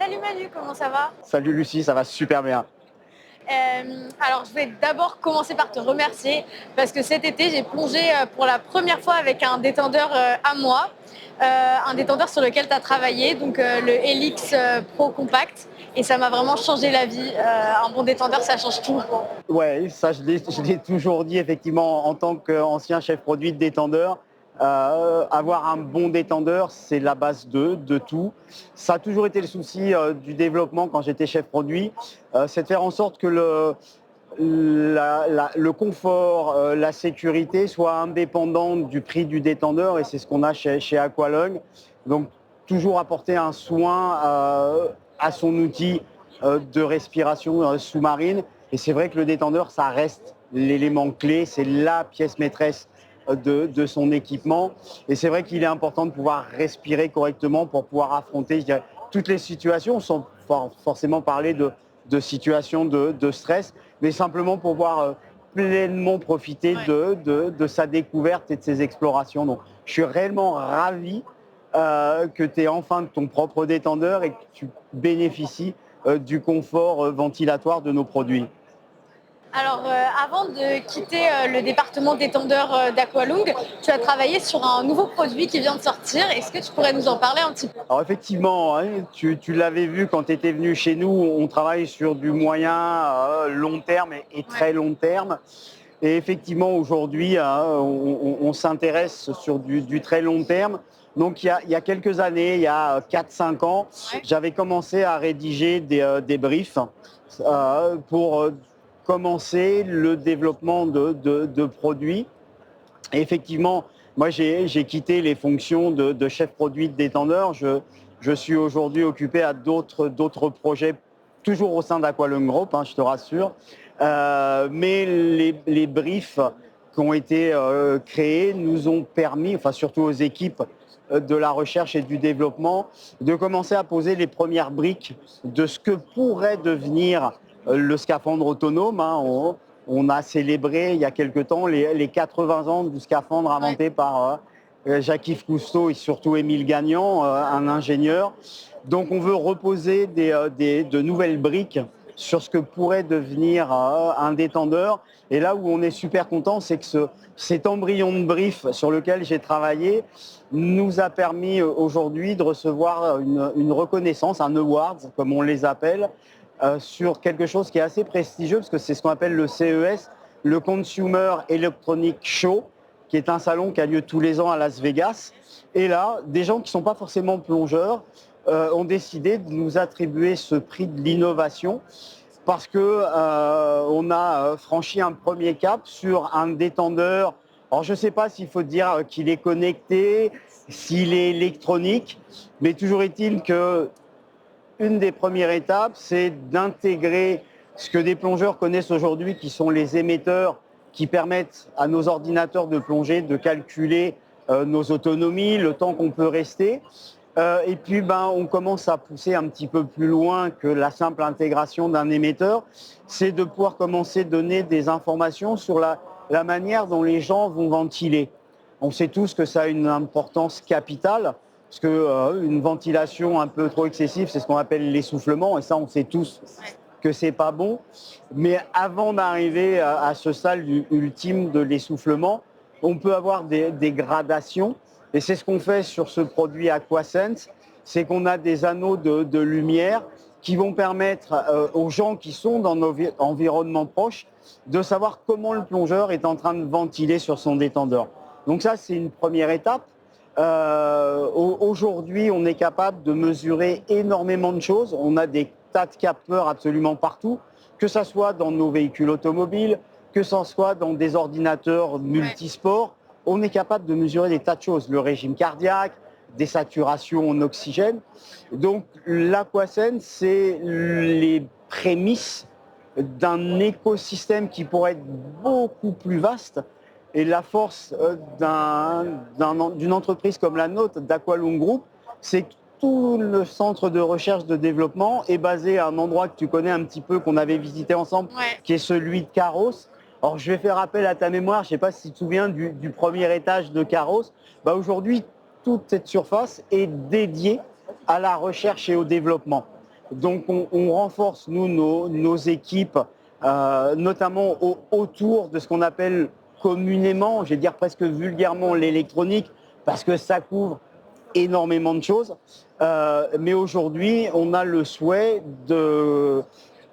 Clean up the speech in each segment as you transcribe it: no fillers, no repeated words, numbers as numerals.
Salut Manu, comment ça va? Salut Lucie, ça va super bien. Alors, je vais d'abord commencer par te remercier parce que cet été, j'ai plongé pour la première fois avec un détendeur à moi, un détendeur sur lequel tu as travaillé, donc le Helix Pro Compact, et ça m'a vraiment changé la vie. Un bon détendeur, ça change tout. Ouais, ça je l'ai toujours dit effectivement en tant qu'ancien chef produit de détendeur. Avoir un bon détendeur, c'est la base de tout. Ça a toujours été le souci du développement quand j'étais chef produit, c'est de faire en sorte que le confort, la sécurité soit indépendant du prix du détendeur et c'est ce qu'on a chez Aqualung. Donc toujours apporter un soin à son outil de respiration sous-marine. Et c'est vrai que le détendeur, ça reste l'élément clé, c'est la pièce maîtresse de son équipement. Et c'est vrai qu'il est important de pouvoir respirer correctement pour pouvoir affronter, je dirais, toutes les situations, sans forcément parler de situations de stress, mais simplement pour pouvoir pleinement profiter Ouais. de sa découverte et de ses explorations. Donc, je suis réellement ravi que tu aies enfin ton propre détendeur et que tu bénéficies du confort ventilatoire de nos produits. Alors, avant de quitter le département détendeur d'Aqualung, tu as travaillé sur un nouveau produit qui vient de sortir. Est-ce que tu pourrais nous en parler un petit peu? Alors effectivement, hein, tu l'avais vu quand tu étais venu chez nous, on travaille sur du moyen, long terme et Ouais. très long terme. Et effectivement, aujourd'hui, hein, on s'intéresse sur du très long terme. Donc, il y a quelques années, il y a 4, 5 ans, Ouais. j'avais commencé à rédiger des briefs pour commencer le développement de produits. Et effectivement, moi, j'ai quitté les fonctions de chef produit de détendeur. Je suis aujourd'hui occupé à d'autres projets, toujours au sein d'Aqualung Group, hein, je te rassure. Mais les briefs qui ont été créés nous ont permis, enfin surtout aux équipes de la recherche et du développement, de commencer à poser les premières briques de ce que pourrait devenir le scaphandre autonome, hein. On a célébré il y a quelque temps les 80 ans du scaphandre Ouais. inventé par Jacques-Yves Cousteau et surtout Émile Gagnan, un ingénieur. Donc on veut reposer de nouvelles briques sur ce que pourrait devenir un détendeur. Et là où on est super content, c'est que cet embryon de brief sur lequel j'ai travaillé nous a permis aujourd'hui de recevoir une reconnaissance, un award, comme on les appelle, sur quelque chose qui est assez prestigieux, parce que c'est ce qu'on appelle le CES, le Consumer Electronic Show, qui est un salon qui a lieu tous les ans à Las Vegas. Et là, des gens qui ne sont pas forcément plongeurs ont décidé de nous attribuer ce prix de l'innovation parce que on a franchi un premier cap sur un détendeur. Alors je ne sais pas s'il faut dire qu'il est connecté, s'il est électronique, mais toujours est-il que une des premières étapes, c'est d'intégrer ce que des plongeurs connaissent aujourd'hui, qui sont les émetteurs, qui permettent à nos ordinateurs de plongée de calculer nos autonomies, le temps qu'on peut rester. Et puis, on commence à pousser un petit peu plus loin que la simple intégration d'un émetteur. C'est de pouvoir commencer à donner des informations sur la manière dont les gens vont ventiler. On sait tous que ça a une importance capitale, parce qu'une ventilation un peu trop excessive, c'est ce qu'on appelle l'essoufflement, et ça, on sait tous que c'est pas bon. Mais avant d'arriver à ce stade ultime de l'essoufflement, on peut avoir des gradations. Et c'est ce qu'on fait sur ce produit AquaSense, c'est qu'on a des anneaux de lumière qui vont permettre aux gens qui sont dans nos environnements proches de savoir comment le plongeur est en train de ventiler sur son détendeur. Donc ça, c'est une première étape. Aujourd'hui, on est capable de mesurer énormément de choses. On a des tas de capteurs absolument partout, que ce soit dans nos véhicules automobiles, que ce soit dans des ordinateurs multisports. On est capable de mesurer des tas de choses, le régime cardiaque, des saturations en oxygène. Donc l'AquaSense, c'est les prémices d'un écosystème qui pourrait être beaucoup plus vaste. Et la force d'une entreprise comme la nôtre, d'Aqualung Group, c'est que tout le centre de recherche de développement est basé à un endroit que tu connais un petit peu, qu'on avait visité ensemble, Ouais. qui est celui de Carros. Alors je vais faire appel à ta mémoire, je ne sais pas si tu te souviens du premier étage de Carros. Aujourd'hui, toute cette surface est dédiée à la recherche et au développement. Donc on renforce, nous, nos équipes, notamment autour de ce qu'on appelle communément, je vais dire presque vulgairement, l'électronique, parce que ça couvre énormément de choses. Mais aujourd'hui, on a le souhait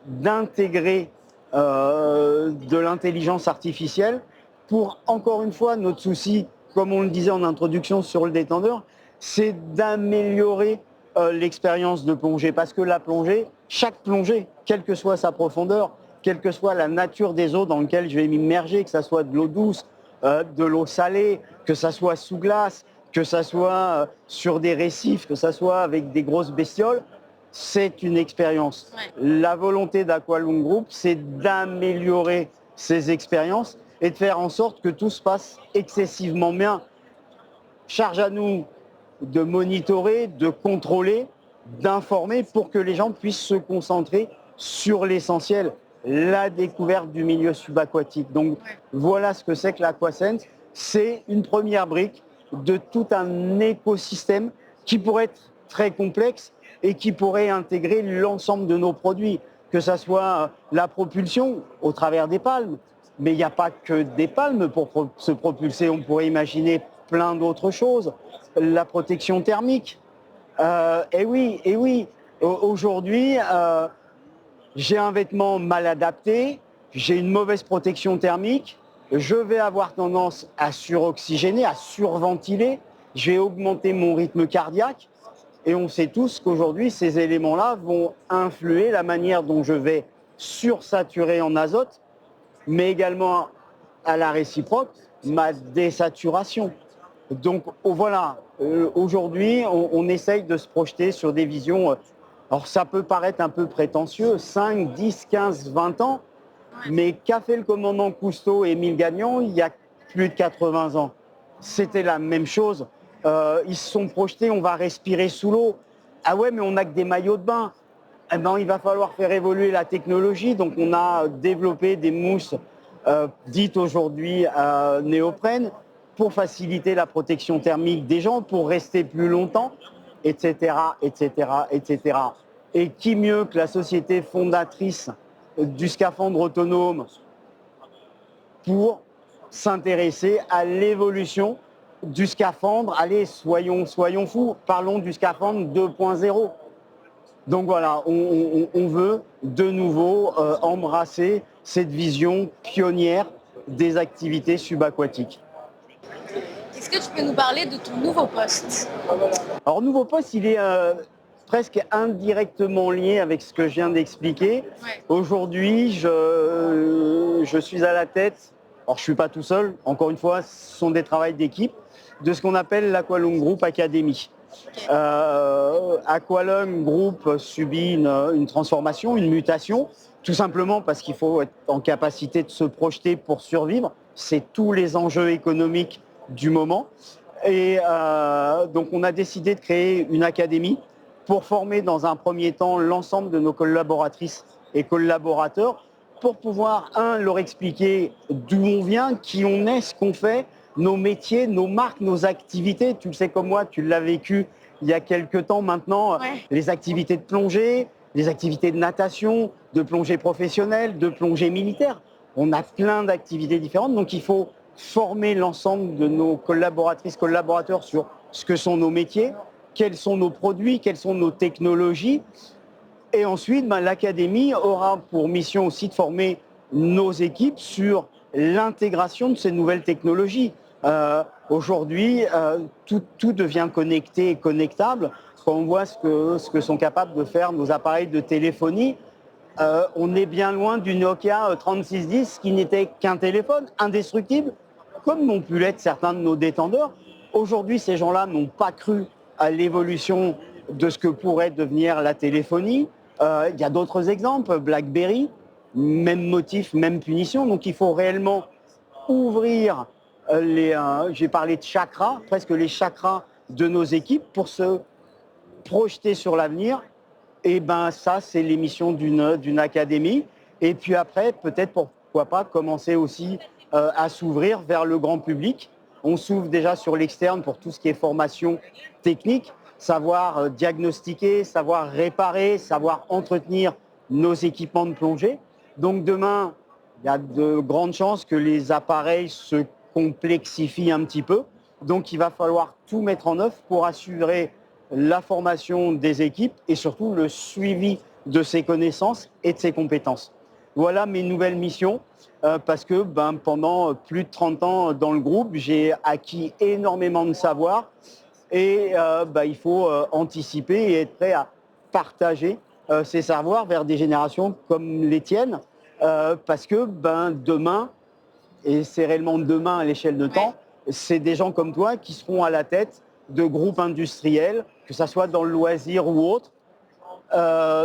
d'intégrer de l'intelligence artificielle pour, encore une fois, notre souci, comme on le disait en introduction sur le détendeur, c'est d'améliorer l'expérience de plongée. Parce que la plongée, chaque plongée, quelle que soit sa profondeur, quelle que soit la nature des eaux dans lesquelles je vais m'immerger, que ce soit de l'eau douce, de l'eau salée, que ça soit sous glace, que ça soit sur des récifs, que ça soit avec des grosses bestioles, c'est une expérience. Ouais. La volonté d'Aqualung Group, c'est d'améliorer ces expériences et de faire en sorte que tout se passe excessivement bien. Charge à nous de monitorer, de contrôler, d'informer pour que les gens puissent se concentrer sur l'essentiel, la découverte du milieu subaquatique. Donc voilà ce que c'est que l'AquaSense. C'est une première brique de tout un écosystème qui pourrait être très complexe et qui pourrait intégrer l'ensemble de nos produits, que ce soit la propulsion au travers des palmes. Mais il n'y a pas que des palmes pour se propulser, on pourrait imaginer plein d'autres choses. La protection thermique. Et oui, aujourd'hui, j'ai un vêtement mal adapté, j'ai une mauvaise protection thermique, je vais avoir tendance à suroxygéner, à surventiler, je vais augmenter mon rythme cardiaque. Et on sait tous qu'aujourd'hui, ces éléments-là vont influer la manière dont je vais sursaturer en azote, mais également à la réciproque, ma désaturation. Donc voilà, aujourd'hui, on essaye de se projeter sur des visions. Alors ça peut paraître un peu prétentieux, 5, 10, 15, 20 ans, mais qu'a fait le commandant Cousteau et Émile Gagnon il y a plus de 80 ans? C'était la même chose. Ils se sont projetés, on va respirer sous l'eau. Ah ouais, mais on n'a que des maillots de bain. Eh ben, il va falloir faire évoluer la technologie. Donc on a développé des mousses dites aujourd'hui néoprène pour faciliter la protection thermique des gens, pour rester plus longtemps, etc., etc., etc. Et qui mieux que la société fondatrice du scaphandre autonome pour s'intéresser à l'évolution du scaphandre. Allez, soyons fous, parlons du scaphandre 2.0. Donc voilà, on veut de nouveau embrasser cette vision pionnière des activités subaquatiques. Est-ce que tu peux nous parler de ton nouveau poste? Alors, nouveau poste, il est presque indirectement lié avec ce que je viens d'expliquer. Ouais. Aujourd'hui, je suis à la tête, alors je ne suis pas tout seul, encore une fois, ce sont des travails d'équipe, de ce qu'on appelle l'Aqualung Group Academy. Aqualung Group subit une transformation, une mutation, tout simplement parce qu'il faut être en capacité de se projeter pour survivre. C'est tous les enjeux économiques du moment. Et donc on a décidé de créer une académie pour former dans un premier temps l'ensemble de nos collaboratrices et collaborateurs pour pouvoir, leur expliquer d'où on vient, qui on est, ce qu'on fait, nos métiers, nos marques, nos activités. Tu le sais comme moi, tu l'as vécu il y a quelques temps maintenant, les activités de plongée, les activités de natation, de plongée professionnelle, de plongée militaire. On a plein d'activités différentes, donc il faut former l'ensemble de nos collaboratrices, collaborateurs sur ce que sont nos métiers, quels sont nos produits, quelles sont nos technologies. Et ensuite, l'académie aura pour mission aussi de former nos équipes sur l'intégration de ces nouvelles technologies. Aujourd'hui, tout devient connecté et connectable. Quand on voit ce que sont capables de faire nos appareils de téléphonie, on est bien loin du Nokia 3610 qui n'était qu'un téléphone indestructible, comme n'ont pu l'être certains de nos détendeurs. Aujourd'hui, ces gens-là n'ont pas cru à l'évolution de ce que pourrait devenir la téléphonie. Il y a d'autres exemples, BlackBerry, même motif, même punition. Donc il faut réellement ouvrir j'ai parlé de chakras, presque les chakras de nos équipes pour se projeter sur l'avenir. Et ben ça, c'est l'émission d'une académie. Et puis après, peut-être pourquoi pas commencer aussi à s'ouvrir vers le grand public. On s'ouvre déjà sur l'externe pour tout ce qui est formation technique. savoir diagnostiquer, savoir réparer, savoir entretenir nos équipements de plongée. Donc demain, il y a de grandes chances que les appareils se complexifient un petit peu. Donc il va falloir tout mettre en œuvre pour assurer la formation des équipes et surtout le suivi de ses connaissances et de ses compétences. Voilà mes nouvelles missions parce que pendant plus de 30 ans dans le groupe, j'ai acquis énormément de savoir et il faut anticiper et être prêt à partager ces savoirs vers des générations comme les tiennes parce que demain, et c'est réellement demain à l'échelle de temps, c'est des gens comme toi qui seront à la tête de groupes industriels, que ce soit dans le loisir ou autre.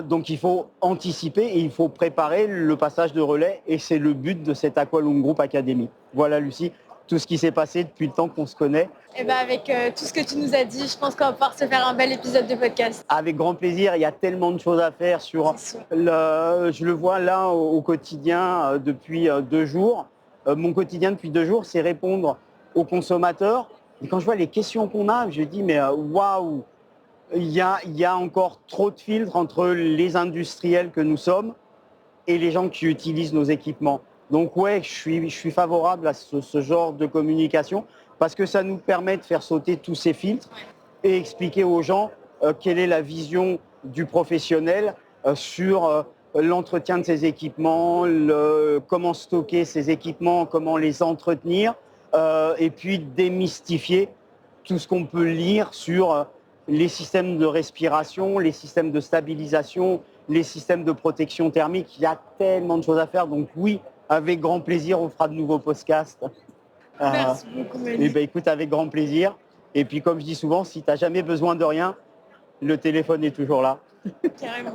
Donc il faut anticiper et il faut préparer le passage de relais et c'est le but de cette Aqualung Group Academy. Voilà Lucie, tout ce qui s'est passé depuis le temps qu'on se connaît. Et avec tout ce que tu nous as dit, je pense qu'on va pouvoir se faire un bel épisode de podcast. Avec grand plaisir, il y a tellement de choses à faire je le vois là au quotidien depuis 2 jours. Mon quotidien depuis 2 jours, c'est répondre aux consommateurs. Et quand je vois les questions qu'on a, je dis mais waouh, il y a encore trop de filtres entre les industriels que nous sommes et les gens qui utilisent nos équipements. Donc ouais, je suis favorable à ce genre de communication parce que ça nous permet de faire sauter tous ces filtres et expliquer aux gens quelle est la vision du professionnel sur l'entretien de ces équipements, comment stocker ces équipements, comment les entretenir et puis démystifier tout ce qu'on peut lire sur les systèmes de respiration, les systèmes de stabilisation, les systèmes de protection thermique. Il y a tellement de choses à faire. Donc oui, avec grand plaisir, on fera de nouveaux podcasts. Merci beaucoup, Manu. Écoute, avec grand plaisir. Et puis comme je dis souvent, si tu n'as jamais besoin de rien, le téléphone est toujours là. Carrément.